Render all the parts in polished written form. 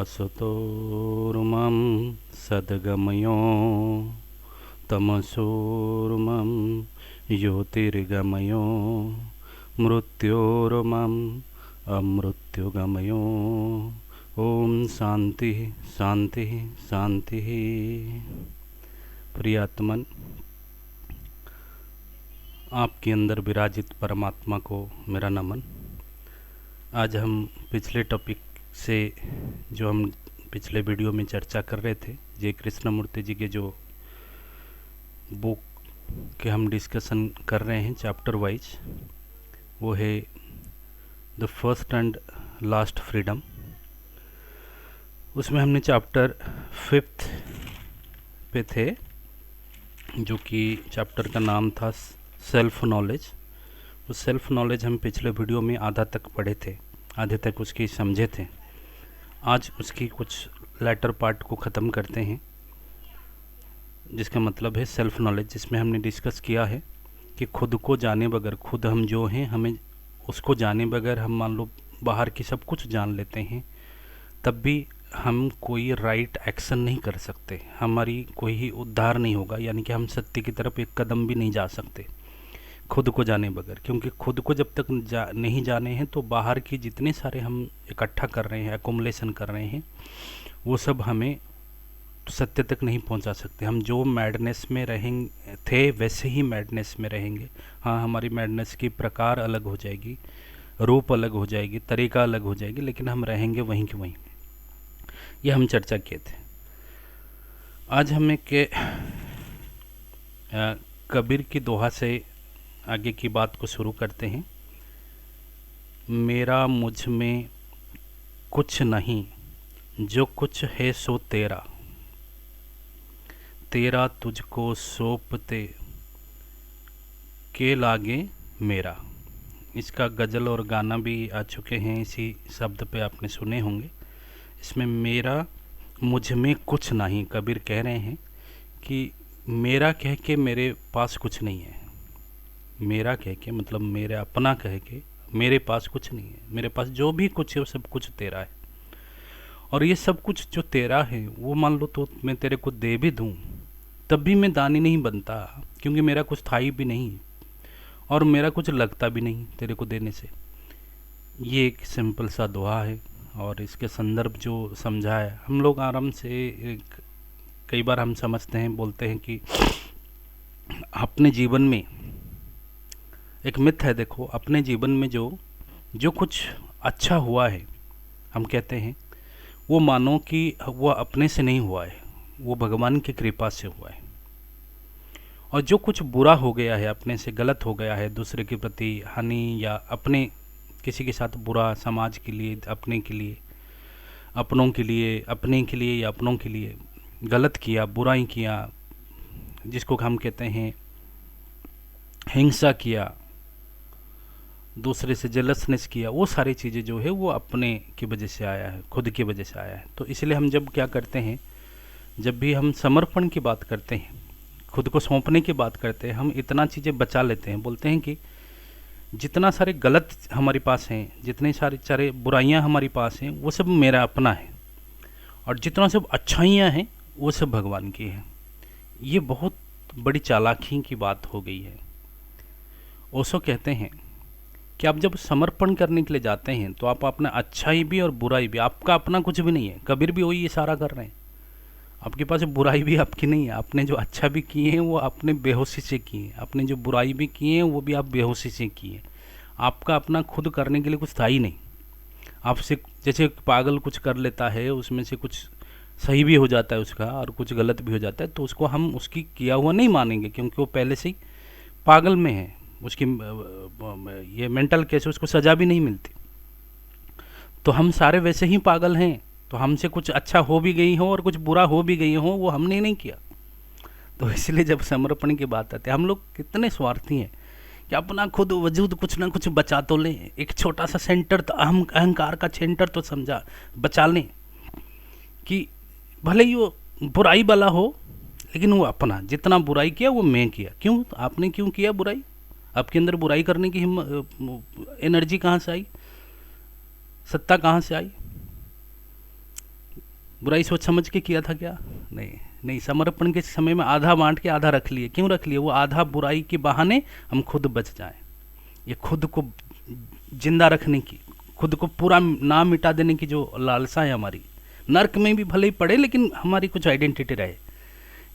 असतोर्मं सद्गमयो तमसोर्मं ज्योतिर्गमयो मृत्योर्मं अमृत्युगमयो। ओम शांति शांति शांति। प्रियात्मन, आपके अंदर विराजित परमात्मा को मेरा नमन। आज हम पिछले टॉपिक से जो हम पिछले वीडियो में चर्चा कर रहे थे, जय कृष्णमूर्ति जी के जो बुक के हम डिस्कशन कर रहे हैं चैप्टर वाइज, वो है the first and last freedom. उसमें हमने चैप्टर 5 पे थे, जो कि चैप्टर का नाम था सेल्फ नॉलेज। वो सेल्फ नॉलेज हम पिछले वीडियो में आधा तक पढ़े थे, आधे तक उसकी समझे थे। आज उसकी कुछ लेटर पार्ट को ख़त्म करते हैं, जिसका मतलब है सेल्फ नॉलेज, जिसमें हमने डिस्कस किया है कि खुद को जाने बगैर, खुद हम जो हैं हमें उसको जाने बगैर हम मान लो बाहर की सब कुछ जान लेते हैं, तब भी हम कोई राइट एक्शन नहीं कर सकते, हमारी कोई ही उद्धार नहीं होगा, यानी कि हम सत्य की तरफ एक कदम भी नहीं जा सकते खुद को जाने बगैर। क्योंकि खुद को जब तक नहीं जाने हैं तो बाहर की जितने सारे हम इकट्ठा कर रहे हैं, एकुमुलेशन कर रहे हैं, वो सब हमें सत्य तक नहीं पहुंचा सकते। हम जो मैडनेस में रहेंगे थे वैसे ही मैडनेस में रहेंगे। हाँ, हमारी मैडनेस की प्रकार अलग हो जाएगी, रूप अलग हो जाएगी, तरीका अलग हो जाएगी, लेकिन हम रहेंगे वहीं के वहीं। ये हम चर्चा किए थे। आज हम एक कबीर की दोहा से आगे की बात को शुरू करते हैं। मेरा मुझ में कुछ नहीं, जो कुछ है सो तेरा, तेरा तुझको सौंपते के लागे मेरा। इसका गज़ल और गाना भी आ चुके हैं, इसी शब्द पे आपने सुने होंगे। इसमें मेरा मुझ में कुछ नहीं, कबीर कह रहे हैं कि मेरा कह के मेरे पास कुछ नहीं है। मेरा कह के मतलब मेरे अपना कह के मेरे पास कुछ नहीं है, मेरे पास जो भी कुछ है वो सब कुछ तेरा है। और ये सब कुछ जो तेरा है वो मान लो तो मैं तेरे को दे भी दूँ तब भी मैं दानी नहीं बनता, क्योंकि मेरा कुछ था ही भी नहीं और मेरा कुछ लगता भी नहीं तेरे को देने से। ये एक सिंपल सा दोहा है और इसके संदर्भ जो समझा है हम लोग आराम से कई बार हम समझते हैं, बोलते हैं कि अपने जीवन में एक मिथ है। देखो, अपने जीवन में जो कुछ अच्छा हुआ है, हम कहते हैं वो मानो कि वो अपने से नहीं हुआ है, वो भगवान की कृपा से हुआ है। और जो कुछ बुरा हो गया है, अपने से गलत हो गया है, दूसरे के प्रति हानि या अपने किसी के साथ बुरा, समाज के लिए, अपने के लिए, अपनों के लिए, अपने के लिए या अपनों के लिए गलत किया, बुराई किया, जिसको हम कहते हैं हिंसा किया, दूसरे से जेलसनेस किया, वो सारी चीज़ें जो है वो अपने की वजह से आया है, खुद की वजह से आया है। तो इसलिए हम जब क्या करते हैं, जब भी हम समर्पण की बात करते हैं, खुद को सौंपने की बात करते हैं, हम इतना चीज़ें बचा लेते हैं। बोलते हैं कि जितना सारे गलत हमारे पास हैं, जितने सारे बुराइयां हमारे पास हैं, वो सब मेरा अपना है, और जितना सब अच्छाइयाँ हैं वो सब भगवान की है। ये बहुत बड़ी चालाकी की बात हो गई है। ओशो कहते हैं कि आप जब समर्पण करने के लिए जाते हैं तो आप अपना अच्छाई भी और बुराई भी, आपका अपना कुछ भी नहीं है। कबीर भी वही इशारा कर रहे हैं, आपके पास बुराई भी आपकी नहीं है। आपने जो अच्छा भी किए हैं वो आपने बेहोशी से किए हैं, आपने जो बुराई भी किए हैं वो भी आप बेहोशी से किए हैं। आपका अपना खुद करने के लिए कुछ था ही नहीं। आपसे जैसे पागल कुछ कर लेता है, उसमें से कुछ सही भी हो जाता है उसका और कुछ गलत भी हो जाता है, तो उसको हम उसकी किया हुआ नहीं मानेंगे, क्योंकि वो पहले से ही पागल में है, उसकी ये मेंटल केस, उसको सज़ा भी नहीं मिलती। तो हम सारे वैसे ही पागल हैं। तो हमसे कुछ अच्छा हो भी गई हो और कुछ बुरा हो भी गई हो, वो हमने नहीं किया। तो इसलिए जब समर्पण की बात आती है, हम लोग कितने स्वार्थी हैं कि अपना खुद वजूद कुछ ना कुछ बचा तो लें। एक छोटा सा सेंटर तो अहंकार का सेंटर तो समझा बचा लें, कि भले ही वो बुराई वाला हो, लेकिन वो अपना जितना बुराई किया वो मैं किया। क्यों? आपने क्यों किया बुराई? आपके अंदर बुराई करने की हिम्मत, एनर्जी कहाँ से आई, सत्ता कहाँ से आई? बुराई सोच समझ के किया था क्या? नहीं नहीं, समर्पण के समय में आधा बांट के आधा रख लिए। क्यों रख लिए? वो आधा बुराई के बहाने हम खुद बच जाएं। ये खुद को जिंदा रखने की, खुद को पूरा नाम मिटा देने की जो लालसा है हमारी, नर्क में भी भले ही पड़े लेकिन हमारी कुछ आइडेंटिटी रहे,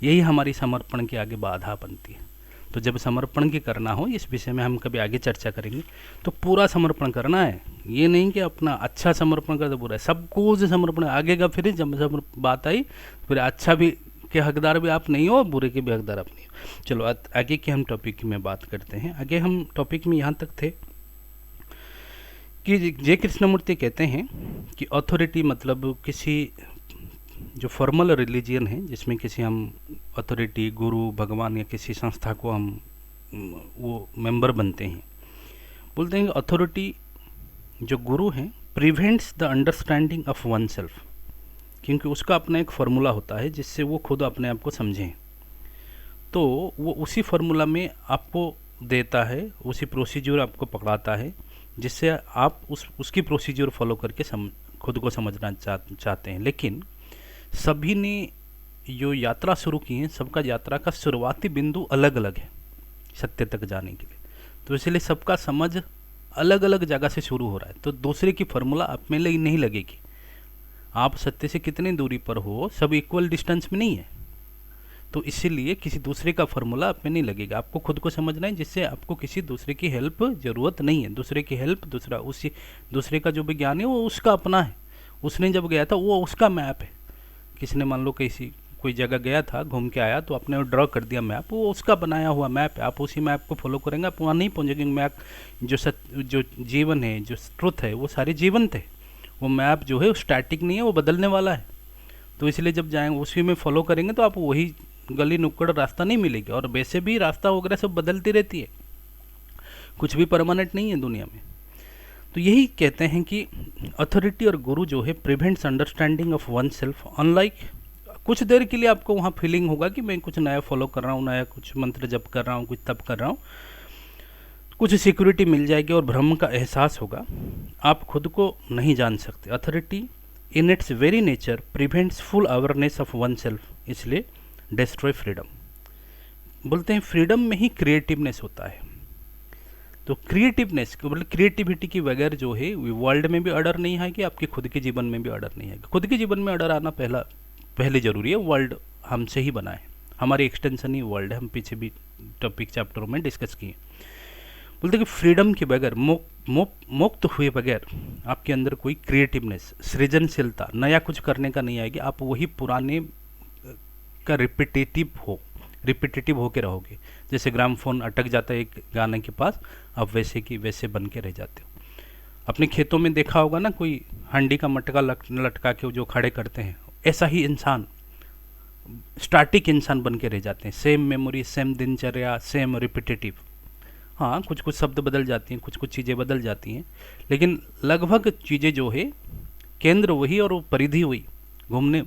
यही हमारी समर्पण की आगे बाधा बनती है। तो जब समर्पण की करना हो, इस विषय में हम कभी आगे चर्चा करेंगे, तो पूरा समर्पण करना है। ये नहीं कि अपना अच्छा समर्पण कर दो, पूरा सब कुछ समर्पण आगे का। फिर जब बात आई फिर अच्छा भी के हकदार भी आप नहीं हो, बुरे के भी हकदार आप नहीं हो। चलो आगे की हम टॉपिक में बात करते हैं। आगे हम टॉपिक में यहाँ तक थे कि जय कृष्णमूर्ति कहते हैं कि अथॉरिटी मतलब किसी जो फॉर्मल रिलीजियन है, जिसमें किसी हम अथॉरिटी, गुरु, भगवान या किसी संस्था को हम वो मेंबर बनते हैं, बोलते हैं कि अथॉरिटी जो गुरु हैं prevents the understanding of one self, क्योंकि उसका अपना एक फार्मूला होता है जिससे वो खुद अपने आप को समझें। तो वो उसी फार्मूला में आपको देता है, उसी प्रोसीजर आपको पकड़ाता है जिससे आप उसकी प्रोसीजर फॉलो करके खुद को समझना चाहते हैं। लेकिन सभी ने जो यात्रा शुरू की है, सबका यात्रा का शुरुआती बिंदु अलग अलग है सत्य तक जाने के लिए। तो इसलिए सबका समझ अलग अलग जगह से शुरू हो रहा है। तो दूसरे की फार्मूला आप में नहीं लगेगी। आप सत्य से कितनी दूरी पर हो, सब इक्वल डिस्टेंस में नहीं है। तो इसीलिए किसी दूसरे का फार्मूला आप में नहीं लगेगा। आपको खुद को समझना है, जिससे आपको किसी दूसरे की हेल्प ज़रूरत नहीं है। दूसरे की हेल्प, दूसरे का जो भी ज्ञान है वो उसका अपना है। उसने जब गया था वो उसका मैप है। किसी ने मान लो कोई जगह गया था, घूम के आया, तो आपने ड्रॉ कर दिया मैप, वो उसका बनाया हुआ मैप है। आप उसी मैप को फॉलो करेंगे, आप वहाँ नहीं पहुँचेंगे। मैप जो जीवन है, जो ट्रुथ है, वो सारे जीवन थे। वो मैप जो है वो स्टैटिक नहीं है, वो बदलने वाला है। तो इसलिए जब जाएंगे उसी में फॉलो करेंगे तो आप वही गली नुक्कड़ रास्ता नहीं मिलेगी। और वैसे भी रास्ता वगैरह सब बदलती रहती है, कुछ भी परमानेंट नहीं है दुनिया में। तो यही कहते हैं कि अथॉरिटी और गुरु जो है prevents understanding of one self. Unlike कुछ देर के लिए आपको वहाँ फीलिंग होगा कि मैं कुछ नया फॉलो कर रहा हूँ, नया कुछ मंत्र जप कर रहा हूँ, कुछ तप कर रहा हूँ, कुछ सिक्योरिटी मिल जाएगी और भ्रम का एहसास होगा। आप खुद को नहीं जान सकते। Authority in its very nature prevents full awareness of one self, इसलिए डिस्ट्रॉय फ्रीडम। बोलते हैं फ्रीडम में ही क्रिएटिवनेस होता है। तो क्रिएटिवनेस मतलब क्रिएटिविटी की बगैर जो है वर्ल्ड में भी ऑर्डर नहीं आएगी, आपके खुद के जीवन में भी ऑर्डर नहीं आएगा। खुद के जीवन में ऑर्डर आना पहले जरूरी है। वर्ल्ड हमसे ही बना है, हमारी एक्सटेंशन ही वर्ल्ड है। हम पीछे भी टॉपिक चैप्टरों में डिस्कस किए। बोलते कि फ्रीडम के बगैर, मुक्त हुए बगैर आपके अंदर कोई क्रिएटिवनेस, सृजनशीलता, नया कुछ करने का नहीं आएगी। आप वही पुराने का रिपीटेटिव होके रहोगे। जैसे ग्रामोफोन अटक जाता है एक गाने के पास, आप वैसे की वैसे बन के रह जाते हो। अपने खेतों में देखा होगा ना, कोई हंडी का मटका लटका के जो खड़े करते हैं, ऐसा ही इंसान स्टैटिक इंसान बन के रह जाते हैं। सेम मेमोरी, सेम दिनचर्या, सेम रिपीटेटिव। हाँ, कुछ कुछ शब्द बदल जाती हैं, कुछ कुछ चीज़ें बदल जाती हैं, लेकिन लगभग चीज़ें जो है केंद्र वही और वो परिधि वही, घूमने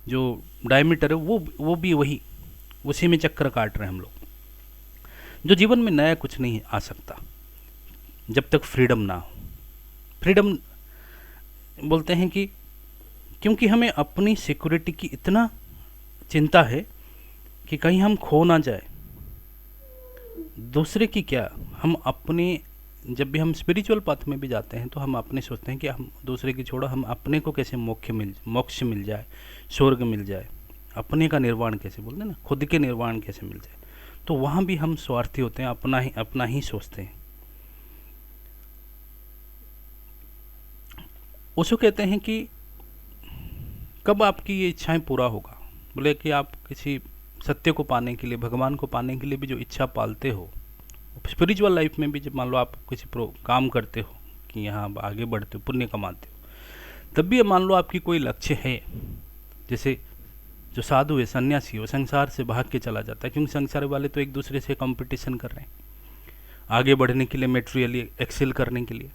जो डायमीटर है वो भी वही, उसी में चक्कर काट रहे हैं हम लोग। जो जीवन में नया कुछ नहीं आ सकता जब तक फ्रीडम ना हो। फ्रीडम बोलते हैं कि क्योंकि हमें अपनी सिक्योरिटी की इतना चिंता है कि कहीं हम खो ना जाए। दूसरे की क्या, हम अपने, जब भी हम स्पिरिचुअल पाथ में भी जाते हैं तो हम अपने सोचते हैं कि हम दूसरे की छोड़ो, हम अपने को कैसे मोक्ष मिल जाए, स्वर्ग मिल जाए, अपने का निर्वाण कैसे, बोलते हैं ना, खुद के निर्वाण कैसे मिल जाए। तो वहाँ भी हम स्वार्थी होते हैं, अपना ही सोचते हैं। उसको कहते हैं कि कब आपकी ये इच्छाएं पूरा होगा। बोले कि आप किसी सत्य को पाने के लिए, भगवान को पाने के लिए भी जो इच्छा पालते हो, स्पिरिचुअल लाइफ में भी जब मान लो आप किसी काम करते हो कि यहाँ आगे बढ़ते हो, पुण्य कमाते हो, तब भी मान लो आपकी कोई लक्ष्य है। जैसे जो साधु है, सन्यासी हो, संसार से भाग के चला जाता है, क्योंकि संसार वाले तो एक दूसरे से कंपटीशन कर रहे हैं आगे बढ़ने के लिए, मेटेरियली एक्सेल करने के लिए।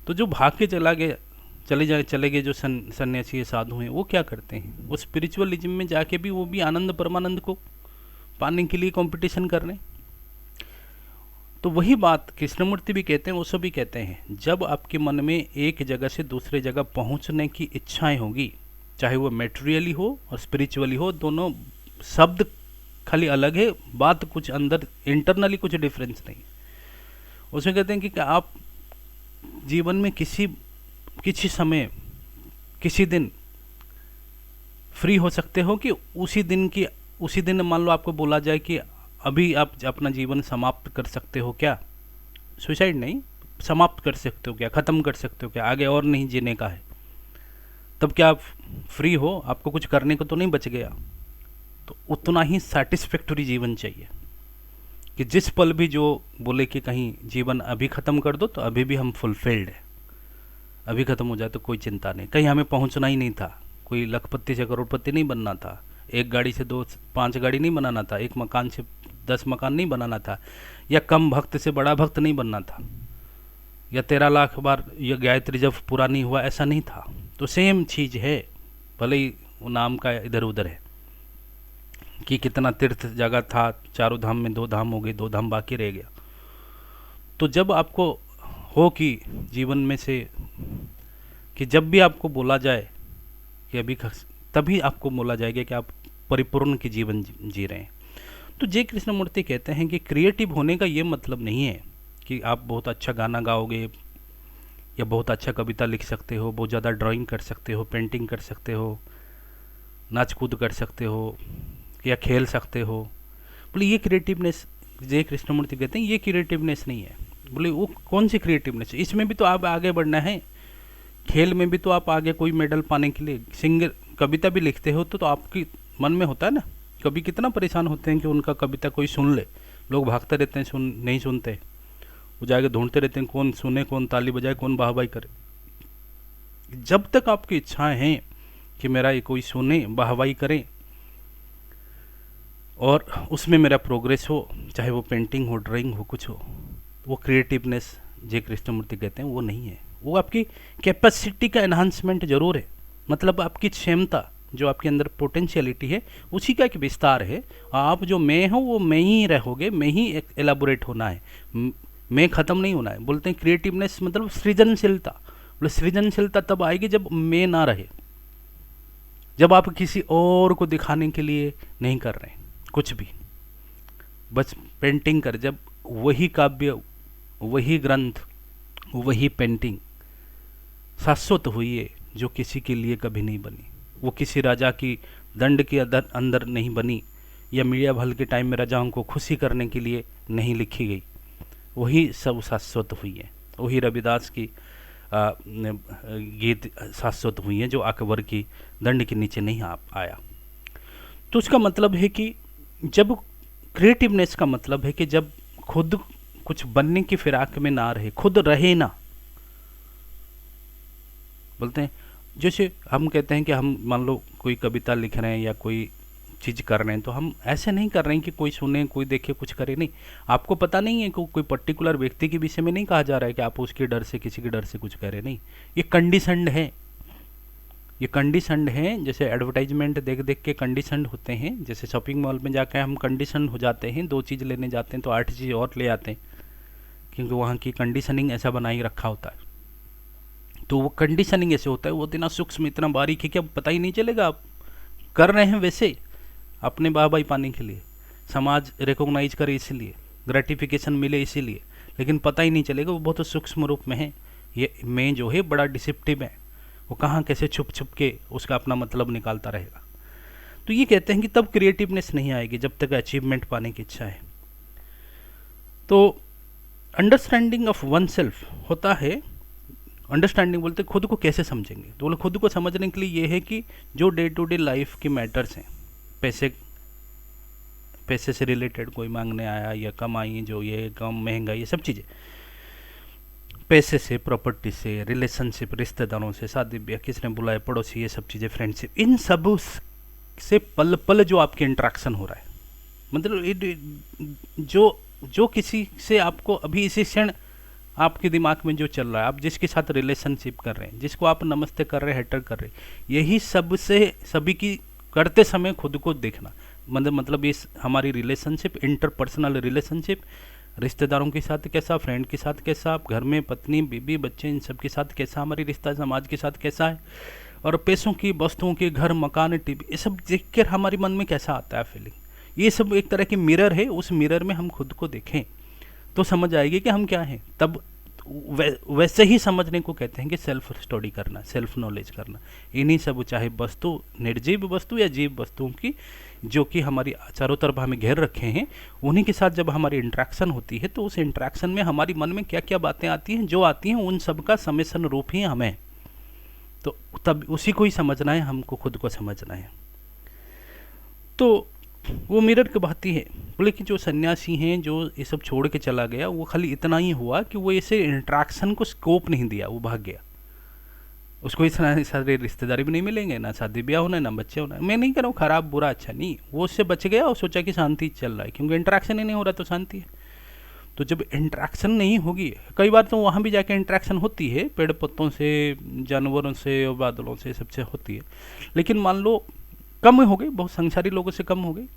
तो जो भाग के चले गए जो सन्यासी साधु हैं, वो क्या करते हैं, वो स्पिरिचुअलिज्म में जाके भी वो भी आनंद परमानंद को पाने के लिए कंपटीशन कर रहे हैं। तो वही बात कृष्णमूर्ति भी कहते हैं, वो सभी कहते हैं, जब आपके मन में एक जगह से दूसरे जगह पहुंचने की इच्छाएं होगी, चाहे वो मेटेरियली हो और स्पिरिचुअली हो, दोनों शब्द खाली अलग है, बात कुछ अंदर इंटरनली कुछ डिफरेंस नहीं। उसमें कहते हैं कि आप जीवन में किसी समय किसी दिन फ्री हो सकते हो कि उसी दिन मान लो आपको बोला जाए कि अभी आप अपना जीवन समाप्त कर सकते हो क्या, सुसाइड नहीं, समाप्त कर सकते हो क्या, ख़त्म कर सकते हो क्या, आगे और नहीं जीने का है, तब क्या आप फ्री हो? आपको कुछ करने को तो नहीं बच गया। तो उतना ही सेटिस्फैक्टरी जीवन चाहिए कि जिस पल भी जो बोले कि कहीं जीवन अभी ख़त्म कर दो तो अभी भी हम फुलफिल्ड है, अभी ख़त्म हो जाए तो कोई चिंता नहीं। कहीं हमें पहुंचना ही नहीं था, कोई लखपति से करोड़पति नहीं बनना था, एक गाड़ी से 2-5 गाड़ी नहीं बनाना था, एक मकान से 10 मकान नहीं बनाना था, या कम भक्त से बड़ा भक्त नहीं बनना था, या 13 लाख बार यह गायत्री जब पूरा नहीं हुआ, ऐसा नहीं था। तो सेम चीज़ है, भले ही वो नाम का इधर उधर है कि कितना तीर्थ जगह था, 4 धाम में 2 धाम हो गए, 2 धाम बाकी रह गया। तो जब आपको हो कि जीवन में से कि जब भी आपको बोला जाए कि अभी, तभी आपको बोला जाएगा कि आप परिपूर्ण की जीवन जी रहे हैं। तो जे कृष्णमूर्ति कहते हैं कि क्रिएटिव होने का ये मतलब नहीं है कि आप बहुत अच्छा गाना गाओगे या बहुत अच्छा कविता लिख सकते हो, बहुत ज़्यादा ड्राइंग कर सकते हो, पेंटिंग कर सकते हो, नाच कूद कर सकते हो या खेल सकते हो। बोले ये क्रिएटिवनेस, जे कृष्णमूर्ति कहते हैं ये क्रिएटिवनेस नहीं है। बोले वो कौन सी क्रिएटिवनेस है? इसमें भी तो आप आगे बढ़ना है, खेल में भी तो आप आगे कोई मेडल पाने के लिए, सिंगर कविता भी लिखते हो तो आपके मन में होता है ना, कभी कितना परेशान होते हैं कि उनका कविता कोई सुन ले, लोग भागते रहते हैं, नहीं सुनते, वो जाके ढूंढते रहते हैं कौन सुने, कौन ताली बजाए, कौन वाहवाही करे। जब तक आपकी इच्छाएं हैं कि मेरा ये कोई सुने, वाहवाही करे और उसमें मेरा प्रोग्रेस हो, चाहे वो पेंटिंग हो, ड्राइंग हो, कुछ हो, वो क्रिएटिवनेस जे कृष्णमूर्ति कहते हैं वो नहीं है। वो आपकी कैपेसिटी का एनहांसमेंट जरूर है, मतलब आपकी क्षमता, जो आपके अंदर पोटेंशियलिटी है उसी का एक विस्तार है। आप जो मैं हो वो मैं ही रहोगे, मैं ही एलाबोरेट होना है, मैं ख़त्म नहीं होना है। बोलते हैं क्रिएटिवनेस मतलब सृजनशीलता। बोले सृजनशीलता तब आएगी जब मैं ना रहे, जब आप किसी और को दिखाने के लिए नहीं कर रहे कुछ भी, बस पेंटिंग कर, जब वही काव्य, वही ग्रंथ, वही पेंटिंग शाश्वत हुई है जो किसी के लिए कभी नहीं बनी, वो किसी राजा की दंड के अंदर नहीं बनी, या मीडिया भल के टाइम में राजाओं को खुशी करने के लिए नहीं लिखी गई, वही सब शाश्वत हुई है। वही रविदास की गीत शाश्वत हुई है जो अकबर की दंड के नीचे नहीं आया। तो उसका मतलब है कि जब क्रिएटिवनेस का मतलब है कि जब खुद कुछ बनने की फिराक में ना रहे, खुद रहे ना। बोलते हैं जैसे हम कहते हैं कि हम मान लो कोई कविता लिख रहे हैं या कोई चीज़ कर रहे हैं, तो हम ऐसे नहीं कर रहे हैं कि कोई सुने, कोई देखे, कुछ करे, नहीं। आपको पता नहीं है कि कोई पर्टिकुलर व्यक्ति के विषय में नहीं कहा जा रहा है कि आप उसके डर से, किसी के डर से कुछ करें, नहीं। ये कंडीशनड है, ये कंडीशनड है। जैसे एडवर्टाइजमेंट देख देख के कंडीशनड होते हैं, जैसे शॉपिंग मॉल में जाकर हम कंडीशन हो जाते हैं, 2 चीज़ लेने जाते हैं तो 8 चीज़ और ले आते हैं, क्योंकि वहाँ की कंडीशनिंग ऐसा बनाई रखा होता है। तो वो कंडीशनिंग ऐसे होता है, वो इतना सूक्ष्म, इतना बारीक है कि अब पता ही नहीं चलेगा आप कर रहे हैं वैसे, अपने वाहवाही पाने के लिए, समाज रिकॉग्नाइज करे इसलिए, ग्रेटिफिकेशन मिले इसीलिए, लेकिन पता ही नहीं चलेगा वो बहुत सूक्ष्म रूप में है। ये मैं जो है बड़ा डिसेप्टिव है, वो कहाँ कैसे छुप छुप के उसका अपना मतलब निकालता रहेगा। तो ये कहते हैं कि तब क्रिएटिवनेस नहीं आएगी जब तक अचीवमेंट पाने की इच्छा है। तो अंडरस्टैंडिंग ऑफ वन सेल्फ होता है, अंडरस्टैंडिंग बोलते खुद को कैसे समझेंगे, तो बोले खुद को समझने के लिए ये है कि जो डे टू डे लाइफ के मैटर्स हैं, पैसे से रिलेटेड कोई मांगने आया या कमाई, जो ये कम महंगाई, ये सब चीज़ें, पैसे से, प्रॉपर्टी से, रिलेशनशिप, रिश्तेदारों से, शादी ब्याह, किसने बुलाया, पड़ोसी, ये सब चीज़ें, फ्रेंडशिप, इन सब से पल पल जो आपके इंटरेक्शन हो रहा है, मतलब जो किसी से आपको अभी इसी क्षण आपके दिमाग में जो चल रहा है, आप जिसके साथ रिलेशनशिप कर रहे हैं, जिसको आप नमस्ते कर रहे हैं, हेटर कर रहे हैं, यही सब से सभी की करते समय खुद को देखना, मतलब ये हमारी रिलेशनशिप, इंटरपर्सनल रिलेशनशिप, रिश्तेदारों के साथ कैसा, फ्रेंड के साथ कैसा, घर में पत्नी, बीबी, बच्चे, इन सब के साथ कैसा हमारी रिश्ता, समाज के साथ कैसा है, और पैसों की, वस्तुओं की, घर, मकान, टीवी, ये सब देख कर हमारे मन में कैसा आता है फीलिंग? ये सब एक तरह की मिरर है, उस मिरर में हम खुद को देखें तो समझ आएगी कि हम क्या हैं। तब वैसे ही समझने को कहते हैं कि सेल्फ स्टडी करना, सेल्फ नॉलेज करना। इन्हीं सब, चाहे वस्तु, निर्जीव वस्तु या जीव वस्तुओं की, जो कि हमारी चारों तरफ हमें घेर रखे हैं, उन्हीं के साथ जब हमारी इंट्रैक्शन होती है तो उस इंट्रैक्शन में हमारी मन में क्या क्या बातें आती हैं, जो आती हैं उन सब का समेसन रूप ही हमें। तो तब उसी को ही समझना है, हमको खुद को समझना है। तो वो मिरर की बात ही है। बोले कि जो सन्यासी हैं, जो ये सब छोड़ के चला गया, वो खाली इतना ही हुआ कि वो इसे इंट्रैक्शन को स्कोप नहीं दिया, वो भाग गया। उसको इस सारे रिश्तेदारी भी नहीं मिलेंगे, ना शादी ब्याह होना है, ना बच्चे होना है। मैं नहीं कह रहा हूँ खराब बुरा अच्छा, नहीं, वो उससे बच गया और सोचा कि शांति चल रहा है, क्योंकि इंट्रैक्शन ही नहीं हो रहा तो शांति है। तो जब इंट्रैक्शन नहीं होगी, कई बार तो वहाँ भी जाके इंट्रैक्शन होती है, पेड़ पत्तों से, जानवरों से और बादलों से, सबसे होती है, लेकिन मान लो कम हो गई, बहुत संसारी लोगों से कम हो गई।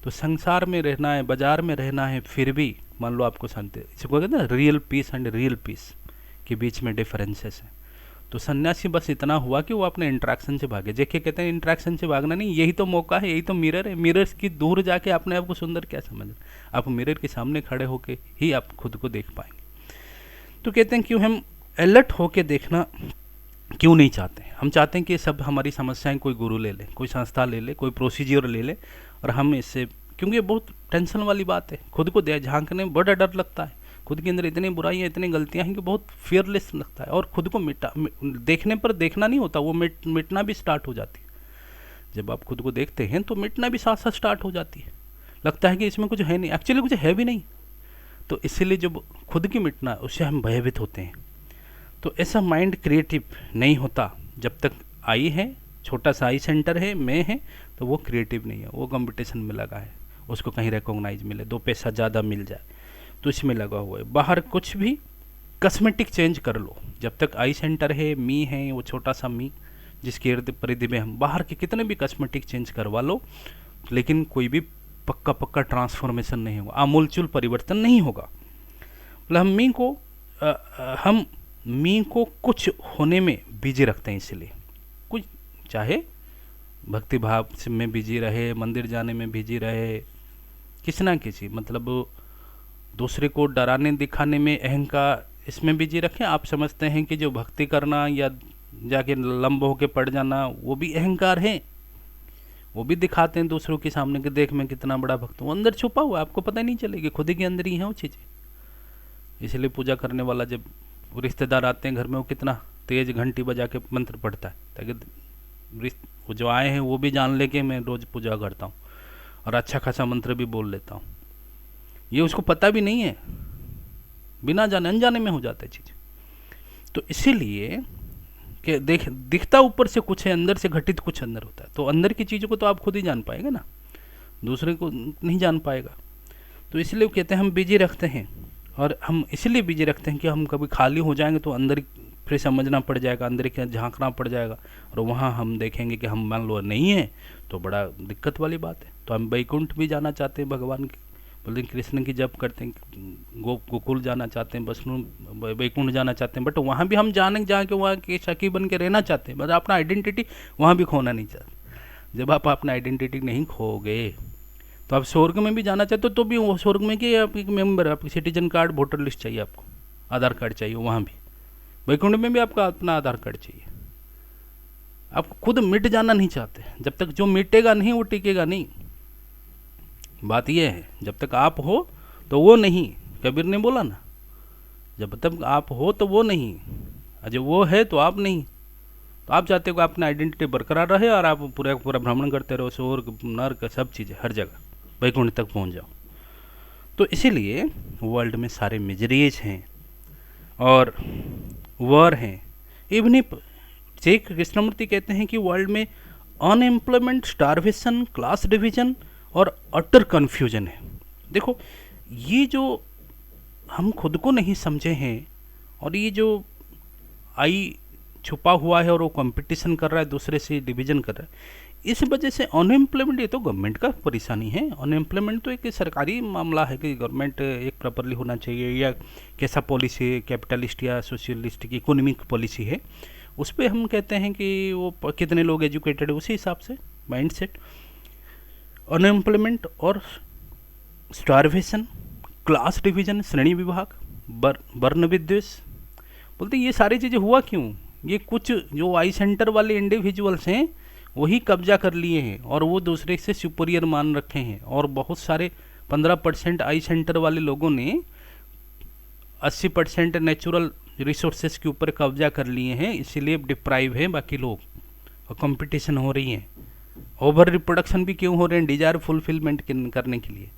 तो संसार में रहना है, बाजार में रहना है, फिर भी मान लो आपको शांति, इसको कहते हैं real piece and real piece के बीच में डिफरेंसेस है। तो सन्यासी बस इतना हुआ कि वो अपने इंट्रैक्शन से भागे। देखिए, कहते हैं इंट्रैक्शन से भागना नहीं, यही तो मौका है, यही तो मिरर है। मिरर की दूर जाके अपने आप को सुंदर क्या समझना, आप मिरर के सामने खड़े होके ही आप खुद को देख पाएंगे। तो कहते हैं क्यों हम अलर्ट होके देखना क्यों नहीं चाहते? हम चाहते हैं कि सब हमारी समस्याएं कोई गुरु ले ले, कोई संस्था ले ले, कोई प्रोसीजर ले ले, और हम इससे, क्योंकि ये बहुत टेंशन वाली बात है। खुद को झांकने में बड़ा डर लगता है, खुद के अंदर इतनी बुराइयाँ, इतनी गलतियाँ हैं कि बहुत फियरलेस लगता है। और खुद को देखने पर देखना नहीं होता, वो मिटना भी स्टार्ट हो जाती है। जब आप खुद को देखते हैं तो मिटना भी साथ साथ स्टार्ट हो जाती है। लगता है कि इसमें कुछ है नहीं, एक्चुअली कुछ है भी नहीं। तो इसीलिए जब खुद की मिटना, उससे हम भयभीत होते हैं। तो ऐसा माइंड क्रिएटिव नहीं होता जब तक आई है, छोटा सा आई सेंटर है, मैं है, तो वो क्रिएटिव नहीं है, वो कंपटीशन में लगा है, उसको कहीं रिकॉग्नाइज मिले, 2 पैसा ज़्यादा मिल जाए, तो इसमें लगा हुआ है। बाहर कुछ भी कस्मेटिक चेंज कर लो, जब तक आई सेंटर है, मी है, वो छोटा सा मी जिसके इर्द परिधि में हम बाहर के कितने भी कस्मेटिक चेंज करवा लो, लेकिन कोई भी पक्का ट्रांसफॉर्मेशन नहीं होगा, आमूलचूल परिवर्तन नहीं होगा। मतलब हम मी को कुछ होने में बिजी रखते हैं, इसलिए कुछ, चाहे भक्ति भाव में बिजी रहे, मंदिर जाने में बिजी रहे, किसी ना किसी, मतलब दूसरे को डराने दिखाने में, अहंकार, इसमें बिजी रखें। आप समझते हैं कि जो भक्ति करना या जाके लंब होके पड़ जाना, वो भी अहंकार है, वो भी दिखाते हैं दूसरों के सामने कि देख मैं कितना बड़ा भक्त हूँ। अंदर छुपा हुआ, आपको पता नहीं चलेगी, खुद ही के अंदर ही है वो चीज़ें। इसलिए पूजा करने वाला जब रिश्तेदार आते हैं घर में, वो कितना तेज घंटी बजा के मंत्र पढ़ता है, ताकि वो जो आए हैं वो भी जान ले कि मैं रोज़ पूजा करता हूँ और अच्छा खासा मंत्र भी बोल लेता हूँ। ये उसको पता भी नहीं है, बिना जाने अनजाने में हो जाता है चीज़। तो इसीलिए कि दिखता ऊपर से कुछ है, अंदर से घटित कुछ अंदर होता है। तो अंदर की चीज़ों को तो आप खुद ही जान पाएंगे ना, दूसरे को नहीं जान पाएगा। तो इसलिए कहते हैं हम बिजी रखते हैं, और हम इसलिए बिजी रखते हैं कि हम कभी खाली हो जाएंगे तो अंदर फिर समझना पड़ जाएगा, अंदर के झांकना पड़ जाएगा, और वहाँ हम देखेंगे कि हम मान लो नहीं है, तो बड़ा दिक्कत वाली बात है। तो हम वैकुंठ भी जाना चाहते हैं, भगवान के बोलते कृष्ण की जप करते हैं, गोकुल जाना चाहते हैं, वैष्णो वैकुंठ जाना चाहते हैं, बट वहाँ भी हम जाने के वहाँ के सखी बन के रहना चाहते हैं, मतलब अपना आइडेंटिटी वहाँ भी खोना नहीं चाहते। जब आप अपना आइडेंटिटी नहीं खोगे तो आप स्वर्ग में भी जाना चाहते हो, तो भी वो स्वर्ग में कि आप एक मेंबर, आपकी सिटीजन कार्ड, वोटर लिस्ट चाहिए, आपको आधार कार्ड चाहिए, वहाँ भी वैकुंठ में भी आपका अपना आधार कार्ड चाहिए। आप खुद मिट जाना नहीं चाहते, जब तक जो मिटेगा नहीं वो टिकेगा नहीं। बात यह है, जब तक आप हो तो वो नहीं, कबीर ने बोला ना, जब तक आप हो तो वो नहीं, जब वो है तो आप नहीं। तो आप चाहते हो कि अपना आइडेंटिटी बरकरार रहे और आप पूरा भ्रमण करते रहो, स्वर्ग नर्क सब चीज़ें, हर जगह वैकुंठ तक पहुंच जाओ। तो इसीलिए वर्ल्ड में सारे मिजरीज हैं और वॉर हैं। इवन शेख कृष्णमूर्ति कहते हैं कि वर्ल्ड में अनएम्प्लॉयमेंट, स्टारवेशन, क्लास डिवीजन और अटर कन्फ्यूजन है। देखो, ये जो हम खुद को नहीं समझे हैं और ये जो आई छुपा हुआ है और वो कंपटीशन कर रहा है, दूसरे से डिवीजन कर रहा है, इस वजह से अनएम्प्लॉयमेंट, ये तो गवर्नमेंट का परेशानी है। अनएम्प्लॉयमेंट तो एक सरकारी मामला है कि गवर्नमेंट एक प्रॉपरली होना चाहिए, या कैसा पॉलिसी है, कैपिटलिस्ट या सोशलिस्ट की इकोनॉमिक पॉलिसी है, उस पे हम कहते हैं कि वो कितने लोग एजुकेटेड है, उसी हिसाब से माइंड सेट। अनएम्प्लॉयमेंट और स्टारवेशन, क्लास डिवीजन, श्रेणी विभाग, वर्ण विद्वेष, बोलते ये सारी चीज़ें हुआ क्यों? ये कुछ जो आई सेंटर वाले इंडिविजुअल्स हैं वही कब्जा कर लिए हैं और वो दूसरे से सुपीरियर मान रखे हैं, और बहुत सारे 15% आई सेंटर वाले लोगों ने 80% नेचुरल रिसोर्सेज के ऊपर कब्जा कर लिए हैं, इसीलिए डिप्राइव हैं बाकी लोग, और कंपटीशन हो रही है। ओवर रिप्रोडक्शन भी क्यों हो रहे हैं? डिजायर फुलफिलमेंट करने के लिए।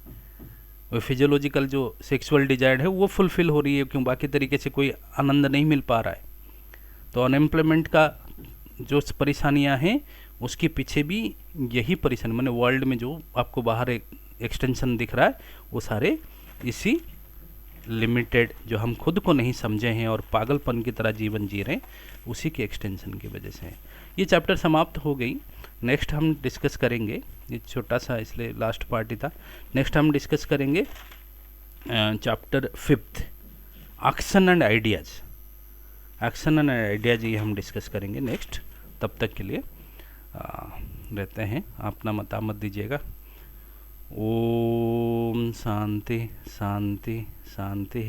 वो फिजियोलॉजिकल जो सेक्सुअल डिजायर है वो फुलफिल हो रही है, क्यों? बाकी तरीके से कोई आनंद नहीं मिल पा रहा है। तो अनएम्प्लॉयमेंट का जो परेशानियां हैं उसके पीछे भी यही परेशानी, मैंने वर्ल्ड में जो आपको बाहर एक एक्सटेंशन दिख रहा है वो सारे इसी लिमिटेड, जो हम खुद को नहीं समझे हैं और पागलपन की तरह जीवन जी रहे हैं, उसी के एक्सटेंशन की वजह से है। ये चैप्टर समाप्त हो गई। नेक्स्ट हम डिस्कस करेंगे, ये छोटा सा इसलिए लास्ट पार्ट ही था। नेक्स्ट हम डिस्कस करेंगे chapter 5 action and ideas. Action and ideas ये हम डिस्कस करेंगे नेक्स्ट। तब तक के लिए रहते हैं, अपना मतामत दीजिएगा। ओम शांति शांति शांति।